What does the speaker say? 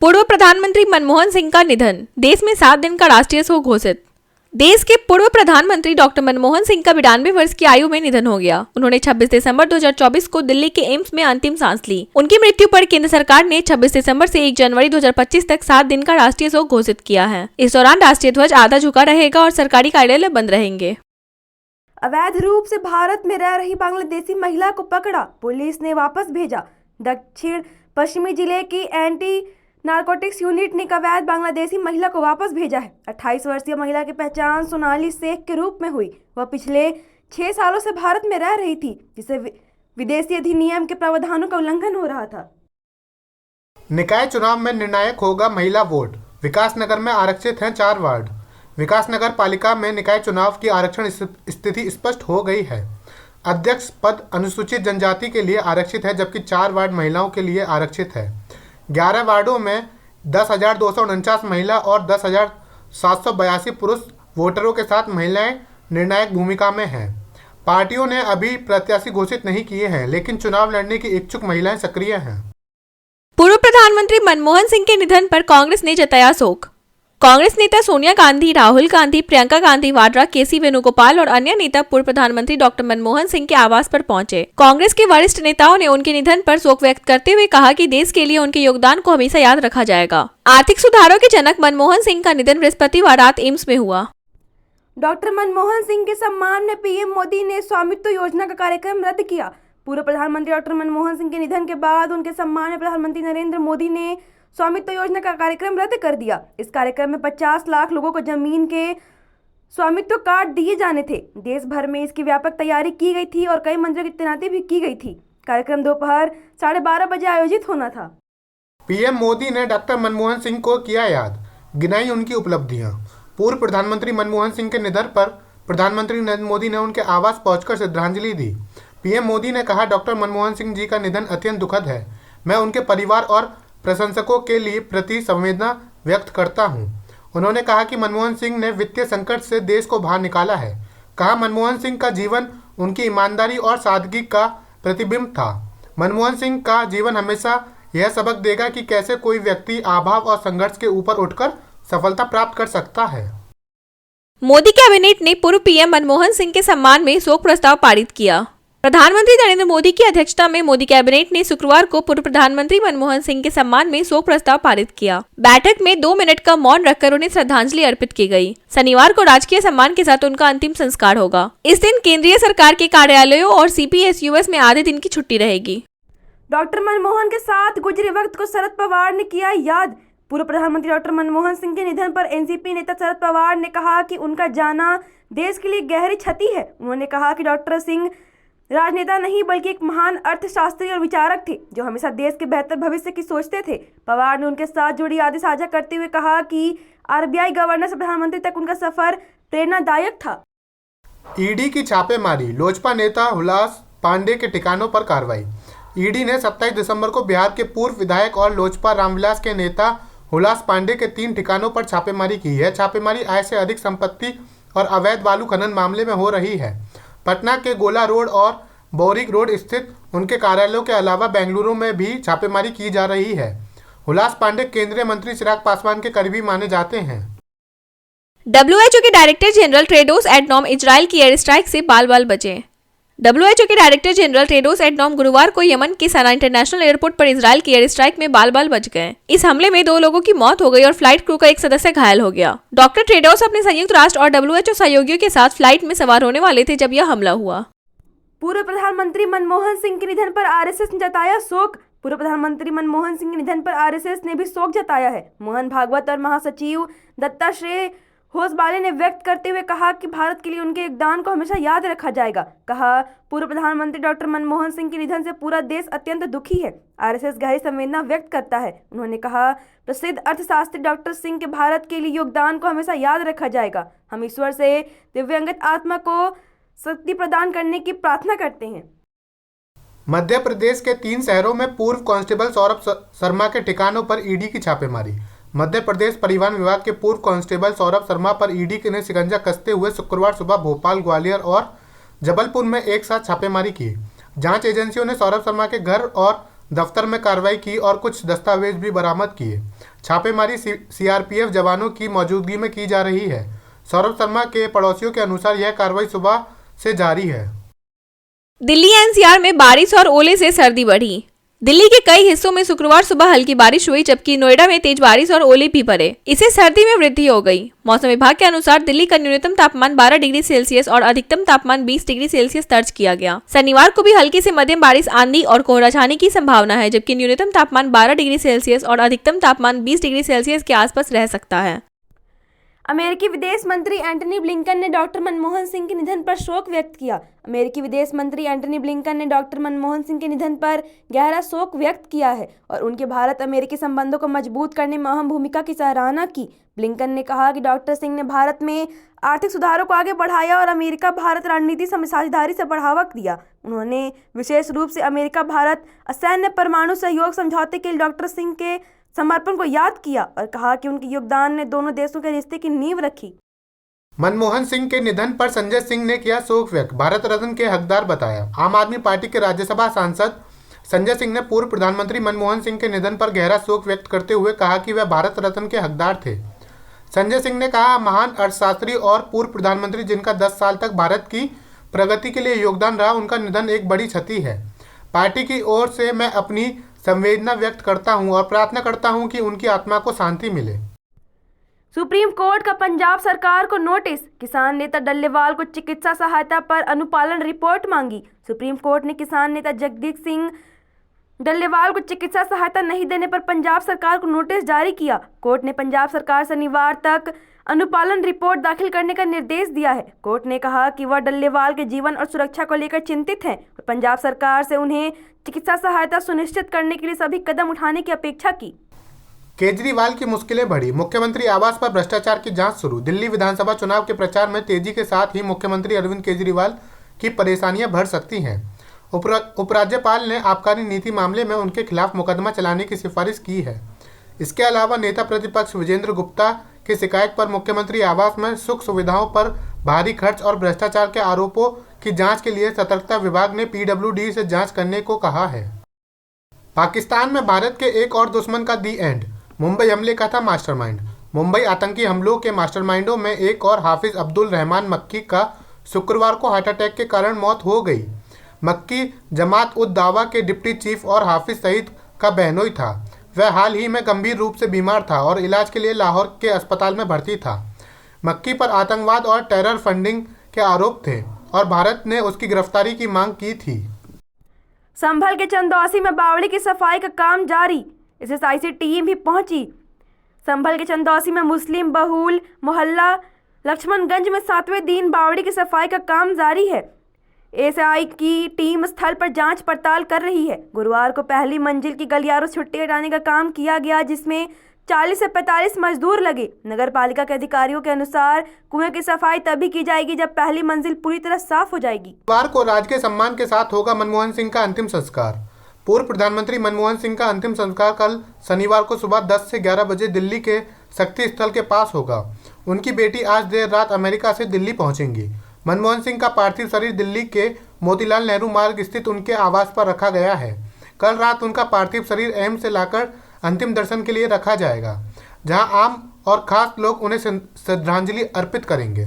पूर्व प्रधानमंत्री मनमोहन सिंह का निधन, देश में 7 दिन का राष्ट्रीय शोक घोषित। देश के पूर्व प्रधानमंत्री डॉक्टर मनमोहन सिंह का 92 वर्ष की आयु में निधन हो गया। उन्होंने 26 दिसंबर 2024 को दिल्ली के एम्स में अंतिम सांस ली। उनकी मृत्यु पर केंद्र सरकार ने 26 दिसंबर से 1 जनवरी 2025 तक 7 दिन का राष्ट्रीय शोक घोषित किया है। इस दौरान राष्ट्रीय ध्वज आधा झुका रहेगा और सरकारी कार्यालय बंद रहेंगे। अवैध रूप से भारत में रह रही बांग्लादेशी महिला को पकड़ा, पुलिस ने वापस भेजा। दक्षिण पश्चिमी जिले की एंटी नारकोटिक्स यूनिट ने अवैध बांग्लादेशी महिला को वापस भेजा है। 28 वर्षीय महिला की पहचान सोनाली शेख के रूप में हुई। वह पिछले 6 सालों से भारत में रह रही थी, जिसे विदेशी अधिनियम के प्रावधानों का उल्लंघन हो रहा था। निकाय चुनाव में निर्णायक होगा महिला वोट। विकासनगर में आरक्षित हैं 4 वार्ड। विकासनगर पालिका में निकाय चुनाव की आरक्षण स्थिति स्पष्ट हो गई है। अध्यक्ष पद अनुसूचित जनजाति के लिए आरक्षित है, जबकि 4 वार्ड महिलाओं के लिए आरक्षित है। 11 वार्डों में 10,249 महिला और 10,782 पुरुष वोटरों के साथ महिलाएं निर्णायक भूमिका में हैं। पार्टियों ने अभी प्रत्याशी घोषित नहीं किए हैं, लेकिन चुनाव लड़ने की इच्छुक महिलाएं सक्रिय हैं। पूर्व प्रधानमंत्री मनमोहन सिंह के निधन पर कांग्रेस ने जताया शोक। कांग्रेस नेता सोनिया गांधी, राहुल गांधी, प्रियंका गांधी वाड्रा, केसी वेणुगोपाल और अन्य नेता पूर्व प्रधानमंत्री डॉक्टर मनमोहन सिंह के आवास पर पहुंचे। कांग्रेस के वरिष्ठ नेताओं ने उनके निधन पर शोक व्यक्त करते हुए कहा कि देश के लिए उनके योगदान को हमेशा याद रखा जाएगा। आर्थिक सुधारों के जनक मनमोहन सिंह का निधन बृहस्पतिवार रात एम्स में हुआ। डॉक्टर मनमोहन सिंह के सम्मान में पीएम मोदी ने स्वामित्व योजना का कार्यक्रम रद्द किया। पूर्व प्रधानमंत्री डॉक्टर मनमोहन सिंह के निधन के बाद उनके सम्मान में प्रधानमंत्री नरेंद्र मोदी ने स्वामित्व योजना का कार्यक्रम रद्द कर दिया। इस कार्यक्रम में 50 लाख लोगों को जमीन के स्वामित्व कार्ड दिए जाने थे। देश भर में इसकी व्यापक तैयारी की गई थी और कई मंत्रियों की तैनाती भी की गई थी। कार्यक्रम दोपहर 12:30 बजे आयोजित होना था। पीएम मोदी ने डॉक्टर मनमोहन सिंह को किया याद, गिनाई उनकी उपलब्धियां। पूर्व प्रधानमंत्री मनमोहन सिंह के निधन पर प्रधानमंत्री नरेंद्र मोदी ने उनके आवास पहुंचकर श्रद्धांजलि दी। पीएम मोदी ने कहा, डॉक्टर मनमोहन सिंह जी का निधन अत्यंत दुखद है। मैं उनके परिवार और प्रशंसकों के लिए प्रति संवेदना व्यक्त करता हूं। उन्होंने कहा कि मनमोहन सिंह ने वित्तीय संकट से देश को बाहर निकाला है। कहा, मनमोहन सिंह का जीवन उनकी ईमानदारी और सादगी का प्रतिबिंब था। मनमोहन सिंह का जीवन हमेशा यह सबक देगा कि कैसे कोई व्यक्ति अभाव और संघर्ष के ऊपर उठकर सफलता प्राप्त कर सकता है। मोदी कैबिनेट ने पूर्व पीएम मनमोहन सिंह के सम्मान में शोक प्रस्ताव पारित किया। प्रधानमंत्री नरेंद्र मोदी की अध्यक्षता में मोदी कैबिनेट ने शुक्रवार को पूर्व प्रधानमंत्री मनमोहन सिंह के सम्मान में शोक प्रस्ताव पारित किया। बैठक में 2 मिनट का मौन रखकर उन्हें श्रद्धांजलि अर्पित की गई। शनिवार को राजकीय सम्मान के साथ उनका अंतिम संस्कार होगा। इस दिन केंद्रीय सरकार के कार्यालयों और CPSUs में आधे दिन की छुट्टी रहेगी। डॉक्टर मनमोहन के साथ गुजरे वक्त को शरद पवार ने किया याद। पूर्व प्रधानमंत्री डॉक्टर मनमोहन सिंह के निधन पर एनसीपी नेता शरद पवार ने कहा कि उनका जाना देश के लिए गहरी क्षति है। उन्होंने कहा कि डॉक्टर सिंह राजनेता नहीं बल्कि एक महान अर्थशास्त्री और विचारक थे, जो हमेशा देश के बेहतर भविष्य की सोचते थे। पवार ने उनके साथ जुड़ी यादें साझा करते हुए कहा कि RBI गवर्नर से प्रधानमंत्री तक उनका सफर प्रेरणादायक था। ईडी की छापेमारी, लोजपा नेता हुलास पांडे के ठिकानों पर कार्रवाई। ईडी ने 27 दिसंबर को बिहार के पूर्व विधायक और लोजपा रामविलास के नेता हुलास पांडे के 3 ठिकानों पर छापेमारी की है। छापेमारी आय से अधिक संपत्ति और अवैध बालू खनन मामले में हो रही है। पटना के गोला रोड और बोरिक रोड स्थित उनके कार्यालयों के अलावा बेंगलुरु में भी छापेमारी की जा रही है। हुलास पांडे केंद्रीय मंत्री चिराग पासवान के करीबी माने जाते हैं। WHO के director general Tedros Adhanom Israel की एयर स्ट्राइक से बाल बचे। WHO के डायरेक्टर जनरल टेड्रोस एडनॉम गुरुवार को यमन के सना इंटरनेशनल एयरपोर्ट पर इजराइल की एयर स्ट्राइक में बाल बच गए। इस हमले में 2 लोगों की मौत हो गई और फ्लाइट क्रू का एक सदस्य घायल हो गया। डॉक्टर टेड्रोस अपने संयुक्त राष्ट्र और WHO सहयोगियों के साथ फ्लाइट में सवार होने वाले थे जब यह हमला हुआ। पूर्व प्रधानमंत्री मनमोहन सिंह के निधन पर RSS ने जताया शोक। पूर्व प्रधानमंत्री मनमोहन सिंह के निधन पर RSS ने भी शोक जताया है। मोहन भागवत और महासचिव दत्ताश्रेय होसबाले ने व्यक्त करते हुए कहा कि भारत के लिए उनके योगदान को हमेशा याद रखा जाएगा। कहा, पूर्व प्रधानमंत्री डॉक्टर मनमोहन सिंह के निधन से पूरा देश अत्यंत दुखी है। RSS गहरी संवेदना व्यक्त करता है। उन्होंने कहा, प्रसिद्ध अर्थशास्त्री डॉक्टर सिंह के भारत के लिए योगदान को हमेशा याद रखा जाएगा। हम ईश्वर से दिव्यांगत आत्मा को शक्ति प्रदान करने की प्रार्थना करते हैं। मध्य प्रदेश के 3 शहरों में पूर्व कांस्टेबल सौरभ शर्मा के ठिकानों पर ईडी की छापेमारी। मध्य प्रदेश परिवहन विभाग के पूर्व कांस्टेबल सौरभ शर्मा पर ईडी ने शिकंजा कसते हुए शुक्रवार सुबह भोपाल, ग्वालियर और जबलपुर में एक साथ छापेमारी की। जांच एजेंसियों ने सौरभ शर्मा के घर और दफ्तर में कार्रवाई की और कुछ दस्तावेज भी बरामद किए। छापेमारी सीआरपीएफ जवानों की मौजूदगी में की जा रही है। सौरभ शर्मा के पड़ोसियों के अनुसार यह कार्रवाई सुबह से जारी है। दिल्ली एनसीआर में बारिश और ओले से सर्दी बढ़ी। दिल्ली के कई हिस्सों में शुक्रवार सुबह हल्की बारिश हुई, जबकि नोएडा में तेज बारिश और ओले भी पड़े। इससे सर्दी में वृद्धि हो गई। मौसम विभाग के अनुसार दिल्ली का न्यूनतम तापमान 12 डिग्री सेल्सियस और अधिकतम तापमान 20 डिग्री सेल्सियस दर्ज किया गया। शनिवार को भी हल्की से मध्यम बारिश, आंधी और कोहरा छाने की संभावना है, जबकि न्यूनतम तापमान 12 डिग्री सेल्सियस और अधिकतम तापमान 20 डिग्री सेल्सियस के आसपास रह सकता है। अमेरिकी विदेश मंत्री एंटनी ब्लिंकन ने डॉक्टर मनमोहन सिंह के निधन पर शोक व्यक्त किया। अमेरिकी विदेश मंत्री एंटनी ब्लिंकन ने डॉक्टर मनमोहन सिंह के निधन पर गहरा शोक व्यक्त किया है और उनके भारत अमेरिकी संबंधों को मजबूत करने में अहम भूमिका की सराहना की। ब्लिंकन ने कहा कि डॉक्टर सिंह ने भारत में आर्थिक सुधारों को आगे बढ़ाया और अमेरिका भारत रणनीति साझेदारी से बढ़ावा दिया। उन्होंने विशेष रूप से अमेरिका भारत असैन्य परमाणु सहयोग समझौते के लिए डॉक्टर सिंह के समर्पण को याद किया और कहा कि उनके योगदान ने दोनों देशों के रिश्ते की नींव रखी। मनमोहन सिंह के निधन पर संजय सिंह ने किया शोक व्यक्त, भारत रत्न के हकदार बताया। आम आदमी पार्टी के राज्यसभा सांसद संजय सिंह ने पूर्व प्रधानमंत्री मनमोहन सिंह के निधन पर गहरा शोक व्यक्त करते हुए कहा कि वह भारत रत्न के हकदार थे। संजय सिंह ने कहा, महान अर्थशास्त्री और पूर्व प्रधानमंत्री जिनका 10 साल तक भारत की प्रगति के लिए योगदान रहा, उनका निधन एक बड़ी क्षति है। पार्टी की ओर से मैं अपनी संवेदना व्यक्त करता हूं और प्रार्थना करता हूं कि उनकी आत्मा को शांति मिले। सुप्रीम कोर्ट का पंजाब सरकार को नोटिस, किसान नेता डल्लेवाल को चिकित्सा सहायता पर अनुपालन रिपोर्ट मांगी। सुप्रीम कोर्ट ने किसान नेता जगदीश सिंह डल्लेवाल को चिकित्सा सहायता नहीं देने पर पंजाब सरकार को नोटिस जारी किया। कोर्ट ने पंजाब सरकार शनिवार तक अनुपालन रिपोर्ट दाखिल करने का निर्देश दिया है। कोर्ट ने कहा कि वह डल्लेवाल के जीवन और सुरक्षा को लेकर चिंतित है और पंजाब सरकार से उन्हें चिकित्सा सहायता सुनिश्चित करने के लिए सभी कदम उठाने की अपेक्षा की। केजरीवाल की मुश्किलें बढ़ी, मुख्यमंत्री आवास पर भ्रष्टाचार की जांच शुरू। दिल्ली विधानसभा चुनाव के प्रचार में तेजी के साथ ही मुख्यमंत्री अरविंद केजरीवाल की परेशानियां बढ़ सकती हैं। उपराज्यपाल ने आबकारी नीति मामले में उनके खिलाफ मुकदमा चलाने की सिफारिश की है। इसके अलावा नेता प्रतिपक्ष विजेंद्र गुप्ता की शिकायत पर मुख्यमंत्री आवास में सुख सुविधाओं पर भारी खर्च और भ्रष्टाचार के आरोपों की जांच के लिए सतर्कता विभाग ने पीडब्ल्यूडी से जांच करने को कहा है। पाकिस्तान में भारत के एक और दुश्मन का दी एंड, मुंबई हमले का था मास्टरमाइंड। मुंबई आतंकी हमलों के मास्टरमाइंडों में एक और हाफिज अब्दुल रहमान मक्की का शुक्रवार को हार्ट अटैक के कारण मौत हो गई। मक्की जमात उद दावा के डिप्टी चीफ और हाफिज सईद का बहनोई था। वह हाल ही में गंभीर रूप से बीमार था और इलाज के लिए लाहौर के अस्पताल में भर्ती था। मक्की पर आतंकवाद और टेरर फंडिंग के आरोप थे और भारत ने उसकी गिरफ्तारी की मांग की थी। संभल के चंदौसी में बावड़ी की सफाई का काम जारी, एसएसआई से टीम भी पहुंची। संभल के चंदौसी में मुस्लिम बहुल मोहल्ला लक्ष्मणगंज में 7वें दिन बावड़ी की सफाई का काम जारी है। एसआई की टीम स्थल पर जांच पड़ताल कर रही है। गुरुवार को पहली मंजिल की गलियारों छुट्टी हटाने का काम किया गया, जिसमें 40 से 45 मजदूर लगे। नगर पालिका के अधिकारियों के अनुसार कुएं की सफाई तभी की जाएगी जब पहली मंजिल पूरी तरह साफ हो जाएगी। गुरुवार को राजकीय सम्मान के साथ होगा मनमोहन सिंह का अंतिम संस्कार। पूर्व प्रधानमंत्री मनमोहन सिंह का अंतिम संस्कार कल शनिवार को सुबह 10 से 11 बजे दिल्ली के शक्ति स्थल के पास होगा। उनकी बेटी आज देर रात अमेरिका से दिल्ली पहुंचेंगी। मनमोहन सिंह का पार्थिव शरीर दिल्ली के मोतीलाल नेहरू मार्ग स्थित उनके आवास पर रखा गया है। कल रात उनका पार्थिव शरीर एम्स से लाकर अंतिम दर्शन के लिए रखा जाएगा, जहां आम और खास लोग उन्हें श्रद्धांजलि अर्पित करेंगे।